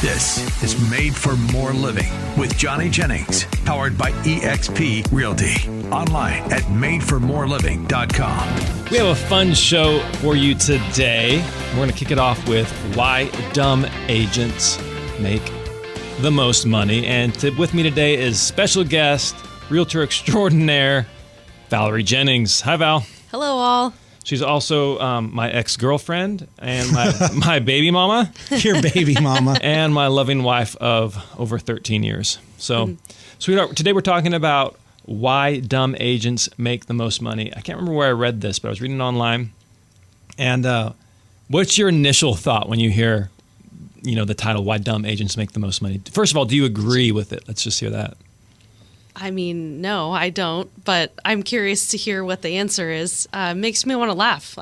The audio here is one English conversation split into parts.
This is Made for More Living with Johnny Jennings, powered by eXp Realty. Online at madeformoreliving.com. We have a fun show for you today. We're going to kick it off with why dumb agents make the most money. And with me today is special guest, Realtor extraordinaire, Valerie Jennings. Hi, Val. Hello, all. She's also my ex-girlfriend and my baby mama. Your baby mama. And my loving wife of over 13 years. So, sweetheart, today we're talking about why dumb agents make the most money. I can't remember where I read this, but I was reading it online. And what's your initial thought when you hear, the title, Why Dumb Agents Make the Most Money? First of all, do you agree with it? Let's just hear that. I mean, no, I don't, but I'm curious to hear what the answer is. Makes me want to laugh.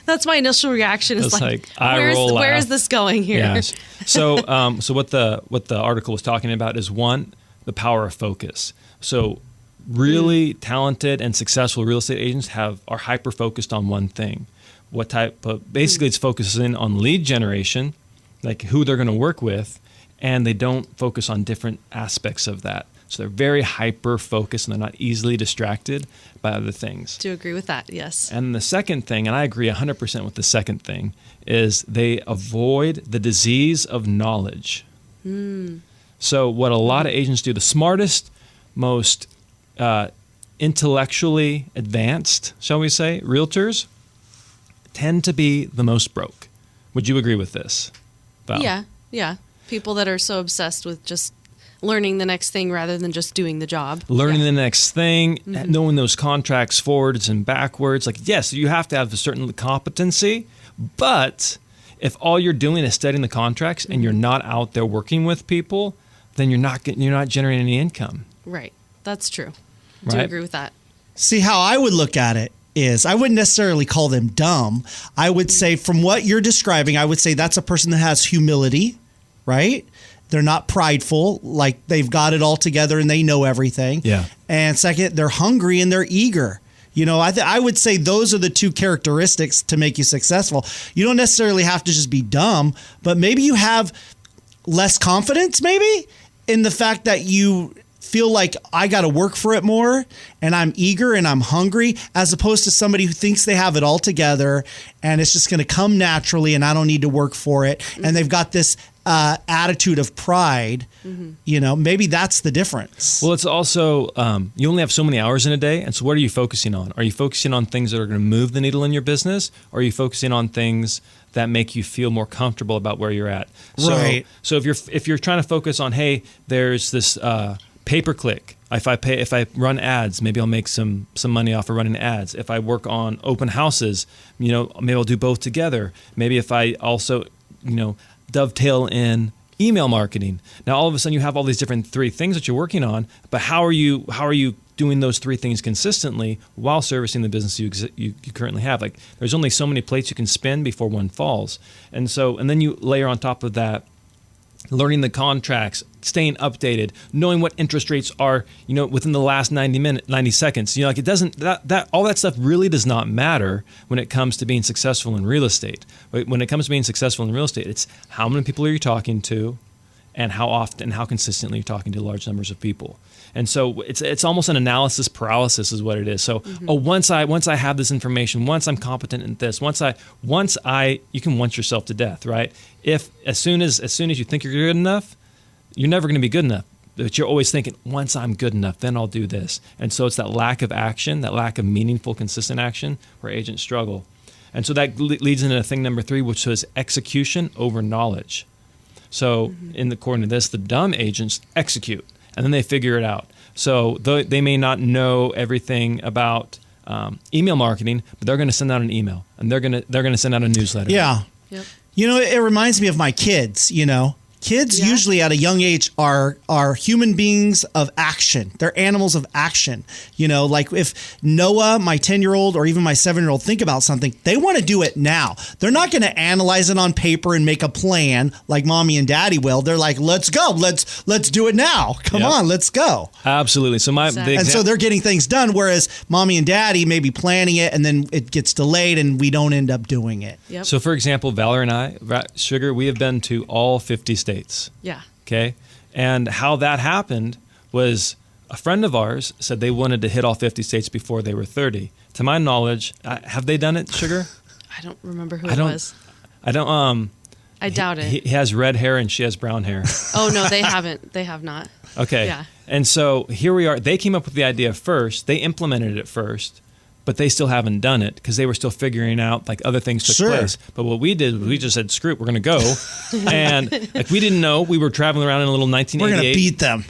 That's my initial reaction is where is this going here? Yes. So what the article was talking about is, one, the power of focus. So really talented and successful real estate agents are hyper focused on one thing. What type of, basically it's focusing on lead generation, like who they're going to work with, and they don't focus on different aspects of that. So they're very hyper-focused and they're not easily distracted by other things. Do agree with that, yes. And the second thing, and I agree 100% with the second thing, is they avoid the disease of knowledge. So what a lot of agents do, the smartest, most intellectually advanced, shall we say, realtors, tend to be the most broke. Would you agree with this, Val? Yeah. People that are so obsessed with just learning the next thing rather than just doing the job. Learning the next thing, knowing those contracts forwards and backwards. Like, yes, you have to have a certain competency, but if all you're doing is studying the contracts and you're not out there working with people, then you're not generating any income. Right. That's true. Right? Do agree with that. See, how I would look at it is I wouldn't necessarily call them dumb. I would say, from what you're describing, I would say that's a person that has humility, right? They're not prideful, like they've got it all together and they know everything. Yeah. And second, they're hungry and they're eager. I would say those are the two characteristics to make you successful. You don't necessarily have to just be dumb, but maybe you have less confidence, maybe, in the fact that you feel like I got to work for it more and I'm eager and I'm hungry, as opposed to somebody who thinks they have it all together and it's just going to come naturally and I don't need to work for it. And they've got this attitude of pride. Maybe that's the difference. Well, it's also, you only have so many hours in a day. And so what are you focusing on? Are you focusing on things that are going to move the needle in your business? Or are you focusing on things that make you feel more comfortable about where you're at? Right. So if you're trying to focus on, hey, there's this pay-per-click. If I run ads, maybe I'll make some money off of running ads. If I work on open houses, maybe I'll do both together. Maybe if I also, dovetail in email marketing. Now, all of a sudden, you have all these different three things that you're working on. But how are you doing those three things consistently while servicing the business you currently have? Like, there's only so many plates you can spin before one falls, and then you layer on top of that, learning the contracts, staying updated, knowing what interest rates are, within the last 90 seconds. It doesn't, that all that stuff really does not matter when it comes to being successful in real estate. When it comes to being successful in real estate, it's how many people are you talking to, and how often, how consistently you're talking to large numbers of people. And so it's almost an analysis paralysis is what it is. So once I have this information, once I'm competent in this, you can once yourself to death, right? If as soon as you think you're good enough, you're never going to be good enough. But you're always thinking, once I'm good enough, then I'll do this. And so it's that lack of action, that lack of meaningful, consistent action where agents struggle. And so that leads into thing number 3, which is execution over knowledge. So according to this, the dumb agents execute, and then they figure it out. So they may not know everything about email marketing, but they're going to send out an email, and they're going to send out a newsletter. Yeah. Yep. It reminds me of my kids, Kids usually at a young age are human beings of action. They're animals of action. Like if Noah, my 10-year-old, or even my 7-year-old think about something, they want to do it now. They're not going to analyze it on paper and make a plan like mommy and daddy will. They're like, let's go. Let's do it now. Come on, let's go. Absolutely. So so they're getting things done, whereas mommy and daddy may be planning it and then it gets delayed and we don't end up doing it. Yep. So for example, Valerie and I, Sugar, we have been to all 50 states states. Yeah. Okay. And how that happened was a friend of ours said they wanted to hit all 50 states before they were 30. To my knowledge, have they done it, Sugar? I don't remember who it was. I don't. I doubt it. He has red hair and she has brown hair. Oh, no, they haven't. They have not. Okay. Yeah. And so here we are. They came up with the idea first. They implemented it first, but they still haven't done it because they were still figuring out like other things took place. But what we did was we just said, screw it, we're going to go. And like we didn't know. We were traveling around in a little 1988. We're going to beat them.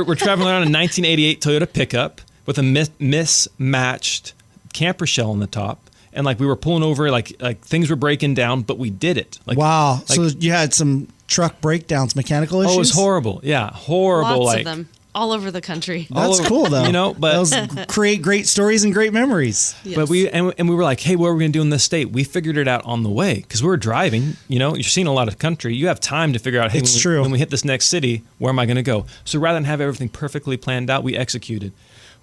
We're traveling around in a 1988 Toyota pickup with a mismatched camper shell on the top. And like we were pulling over, like things were breaking down, but we did it. Like, wow! Like, so you had some truck breakdowns, mechanical issues. Oh, it was horrible. Yeah, horrible. Lots of them all over the country. That's cool, though. You know, but those create great stories and great memories. Yes. But we were like, hey, what are we going to do in this state? We figured it out on the way because we were driving. You know, you're seeing a lot of country. You have time to figure out, hey, when we hit this next city, where am I going to go? So rather than have everything perfectly planned out, we executed.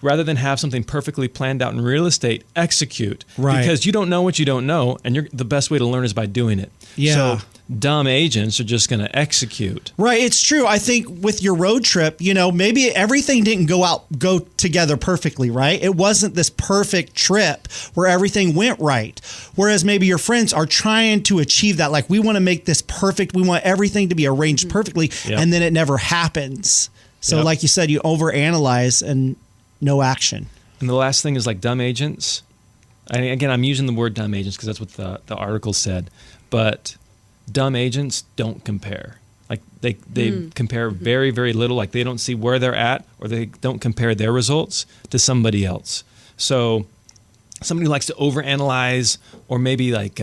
Rather than have something perfectly planned out in real estate, execute. Right. Because you don't know what you don't know, and the best way to learn is by doing it. Yeah. So dumb agents are just going to execute. Right. It's true. I think with your road trip, you know, maybe everything didn't go together perfectly, right? It wasn't this perfect trip where everything went right. Whereas maybe your friends are trying to achieve that. Like, we want to make this perfect. We want everything to be arranged perfectly. Yep. And then it never happens. So Yep. like you said, you overanalyze and no action. And the last thing is like dumb agents. Again, I'm using the word dumb agents because that's what the article said. But dumb agents don't compare. Like they compare very, very little. Like they don't see where they're at, or they don't compare their results to somebody else. So somebody who likes to overanalyze, or maybe like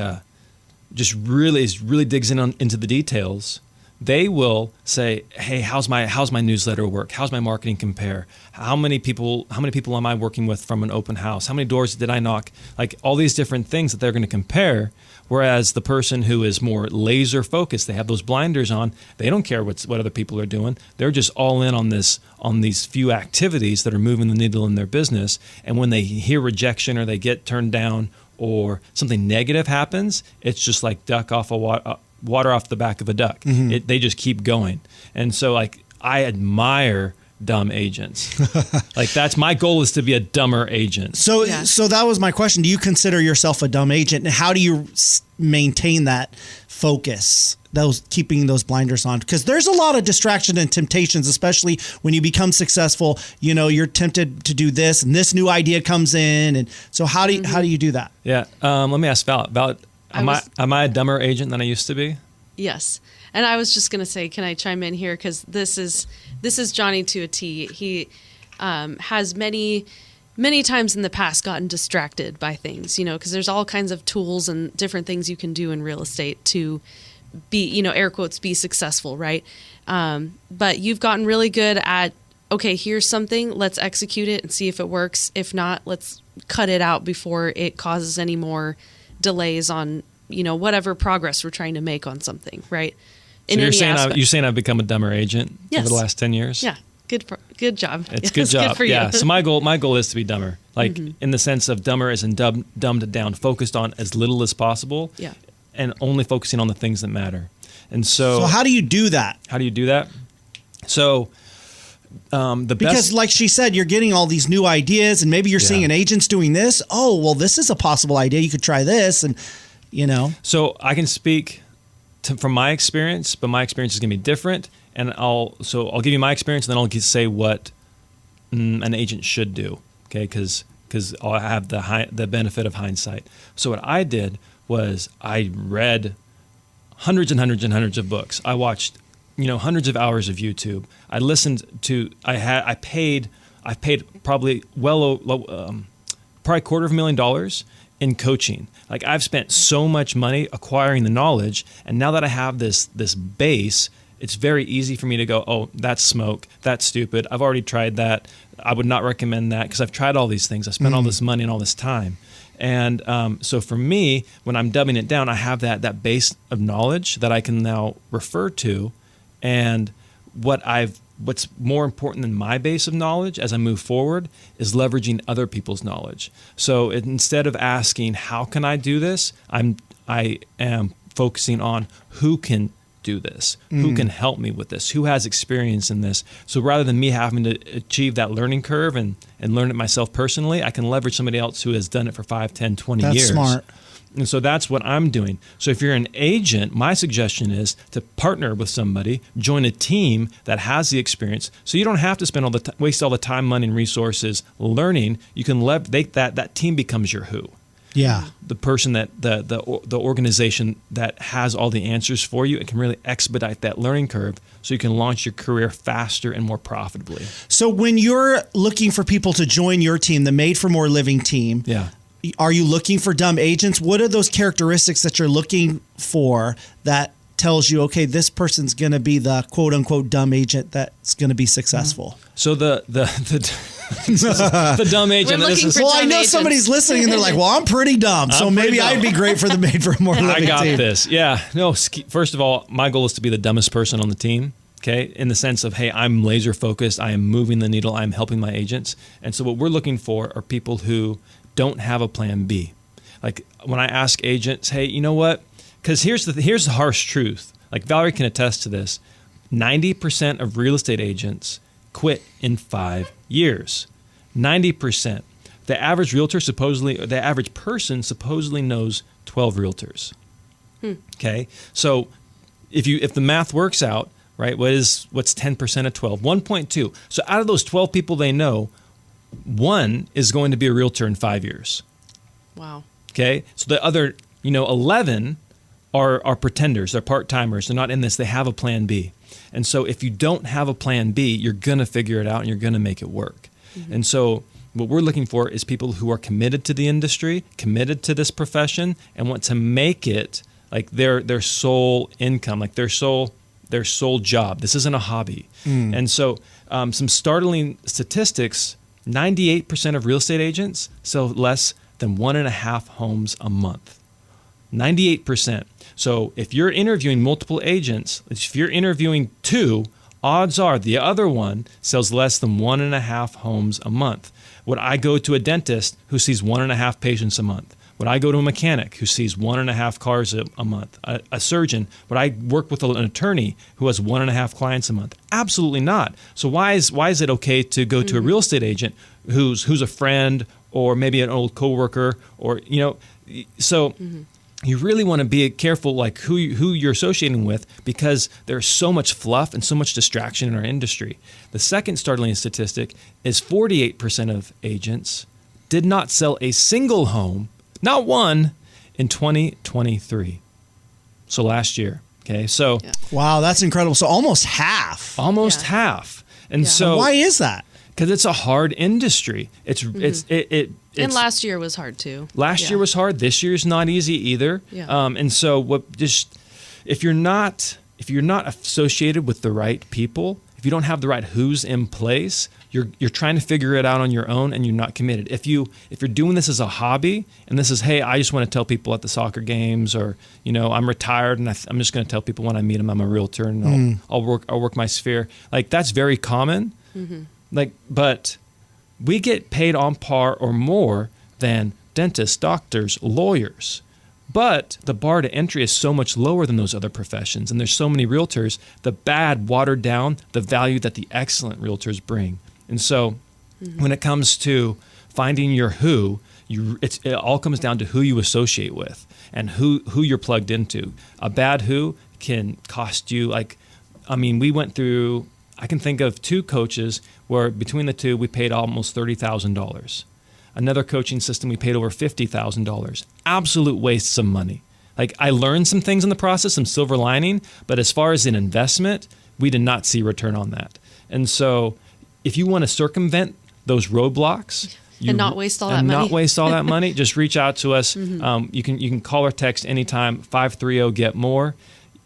just really digs into the details. They will say, "Hey, how's my newsletter work? How's my marketing compare? How many people am I working with from an open house? How many doors did I knock?" Like all these different things that they're going to compare. Whereas the person who is more laser focused, they have those blinders on. They don't care what other people are doing. They're just all in on these few activities that are moving the needle in their business. And when they hear rejection or they get turned down or something negative happens, it's just like duck off water off the back of a duck. They just keep going. And so like I admire dumb agents. Like that's my goal, is to be a dumber agent. So that was my question. Do you consider yourself a dumb agent, and how do you maintain that focus, keeping those blinders on? Because there's a lot of distraction and temptations, especially when you become successful. You know, you're tempted to do this, and this new idea comes in, and so how do you do that? Yeah. Let me ask Val. Am I a dumber agent than I used to be? Yes. And I was just going to say, can I chime in here? Because this is Johnny to a T. He has many times in the past gotten distracted by things, you know, because there's all kinds of tools and different things you can do in real estate to be, you know, air quotes, be successful, right? But you've gotten really good at, okay, here's something, let's execute it and see if it works. If not, let's cut it out before it causes any more delays on, you know, whatever progress we're trying to make on something, right? So you're saying I've become a dumber agent over the last 10 years? Yeah. Good job. It's good job. Good for you. Yeah. So my goal is to be dumber, like in the sense of dumber as in dumbed down, focused on as little as possible, and only focusing on the things that matter. And so how do you do that? So because like she said, you're getting all these new ideas, and maybe you're seeing an agent's doing this. Oh, well, this is a possible idea. You could try this, and you know. So I can speak from my experience, but my experience is going to be different. And I'll give you my experience, and then I'll say what an agent should do. Okay, because I'll have the benefit of hindsight. So what I did was I read hundreds and hundreds and hundreds of books. I watched hundreds of hours of YouTube. I listened to. I paid probably probably $250,000 in coaching. Like I've spent so much money acquiring the knowledge, and now that I have this base, it's very easy for me to go, oh, that's smoke, that's stupid, I've already tried that, I would not recommend that because I've tried all these things, I spent all this money and all this time. And so for me, when I'm dumbing it down, I have that base of knowledge that I can now refer to, and what's more important than my base of knowledge as I move forward is leveraging other people's knowledge. So instead of asking, how can I do this? I am focusing on who can do this? Who can help me with this? Who has experience in this? So rather than me having to achieve that learning curve and learn it myself personally, I can leverage somebody else who has done it for 5, 10, 20 That's years. smart. And so that's what I'm doing. So if you're an agent, my suggestion is to partner with somebody, join a team that has the experience. So you don't have to spend waste all the time, money, and resources learning. You can that team becomes your who. Yeah. The person that the organization that has all the answers for you. It can really expedite that learning curve so you can launch your career faster and more profitably. So when you're looking for people to join your team, the Made for More Living team, Yeah. are you looking for dumb agents? What are those characteristics that you're looking for that tells you, okay, this person's going to be the quote unquote dumb agent that's going to be successful? So the dumb agent. We're looking for Well, I dumb know agents. somebody's listening and they're like, well, I'm pretty dumb. So I'm pretty maybe dumb. I'd be great for the Made for More Living I got team. this. Yeah. No, first of all, my goal is to be the dumbest person on the team. Okay. In the sense of, hey, I'm laser focused. I am moving the needle. I'm helping my agents. And so what we're looking for are people who don't have a plan B. Like when I ask agents, hey, you know what? Because here's the harsh truth. Like Valerie can attest to this. 90% of real estate agents quit in 5 years. 90%. The average person supposedly knows 12 realtors. Okay. So if the math works out, right, what's 10% of 12? 1.2. So out of those 12 people they know, one is going to be a realtor in 5 years. Wow. Okay. So the other, 11 are pretenders. They're part-timers. They're not in this. They have a plan B. And so if you don't have a plan B, you're going to figure it out and you're going to make it work. And so what we're looking for is people who are committed to the industry, committed to this profession, and want to make it like their sole income, like their sole job. This isn't a hobby. And so some startling statistics, 98% of real estate agents sell less than 1.5 homes a month. 98%. So if you're interviewing multiple agents, if you're interviewing 2, odds are the other one sells less than 1.5 homes a month. Would I go to a dentist who sees 1.5 patients a month? Would I go to a mechanic who sees 1.5 cars a month? A surgeon? Would I work with an attorney who has 1.5 clients a month? Absolutely not. So why is it okay to go to a real estate agent who's a friend or maybe an old coworker or so. You really want to be careful, like who you're associating with, because there's so much fluff and so much distraction in our industry. The second startling statistic is 48% of agents did not sell a single home, not one, in 2023. So last year. Okay, so Wow, that's incredible. So almost half. almost Yeah. half, and Yeah. so Why is that? because it's a hard industry. And last year was hard too. Last year was hard. This year's not easy either. Yeah. And so if you're not associated with the right people, if you don't have the right who's in place, you're trying to figure it out on your own and you're not committed. If you're doing this as a hobby and this is, hey, I just want to tell people at the soccer games, or I'm retired and I'm just going to tell people when I meet them I'm a realtor and I'll work my sphere. Like that's very common. Like, but we get paid on par or more than dentists, doctors, lawyers. But the bar to entry is so much lower than those other professions. And there's so many realtors, the bad watered down the value that the excellent realtors bring. And so when it comes to finding your who, it all comes down to who you associate with and who you're plugged into. A bad who can cost you we went through, I can think of 2 coaches where between the 2, we paid almost $30,000. Another coaching system, we paid over $50,000. Absolute wastes of money. Like I learned some things in the process, some silver lining, but as far as an investment, we did not see return on that. And so if you want to circumvent those roadblocks, And not waste all that money. Just reach out to us. You can call or text anytime, 530-GET-MORE.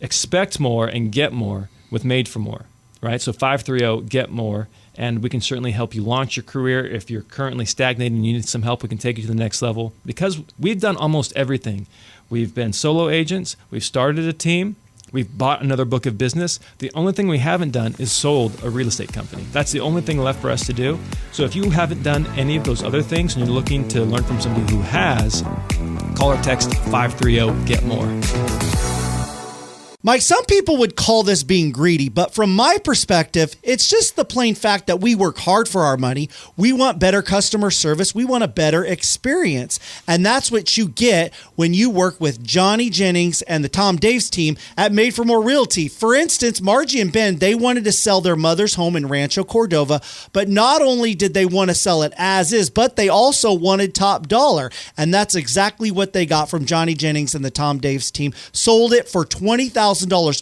Expect more and get more with Made for More. Right? So 530-GET-MORE, and we can certainly help you launch your career. If you're currently stagnating and you need some help, we can take you to the next level because we've done almost everything. We've been solo agents. We've started a team. We've bought another book of business. The only thing we haven't done is sold a real estate company. That's the only thing left for us to do. So if you haven't done any of those other things and you're looking to learn from somebody who has, call or text 530-GET-MORE. Mike, some people would call this being greedy, but from my perspective, it's just the plain fact that we work hard for our money. We want better customer service. We want a better experience. And that's what you get when you work with Johnny Jennings and the Tom Daves team at Made for More Realty. For instance, Margie and Ben, they wanted to sell their mother's home in Rancho Cordova, but not only did they want to sell it as is, but they also wanted top dollar. And that's exactly what they got from Johnny Jennings and the Tom Daves team. Sold it for $20,000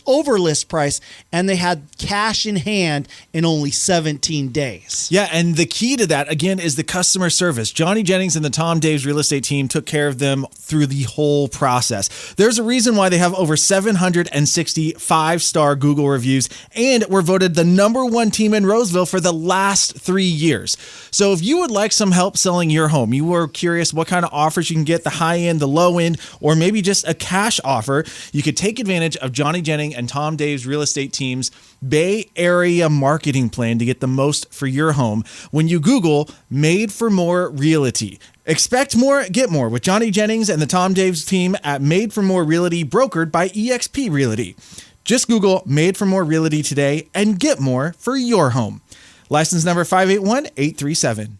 over list price, and they had cash in hand in only 17 days. Yeah, and the key to that, again, is the customer service. Johnny Jennings and the Tom Daves real estate team took care of them through the whole process. There's a reason why they have over 760 five-star Google reviews and were voted the #1 team in Roseville for the last 3 years. So if you would like some help selling your home, you were curious what kind of offers you can get, the high end, the low end, or maybe just a cash offer, you could take advantage of Johnny Jennings and Tom Daves real estate team's Bay Area marketing plan to get the most for your home when you Google Made for More Realty. Expect more, get more with Johnny Jennings and the Tom Daves team at Made for More Realty, brokered by eXp Realty. Just Google Made for More Realty today and get more for your home. License number 581837.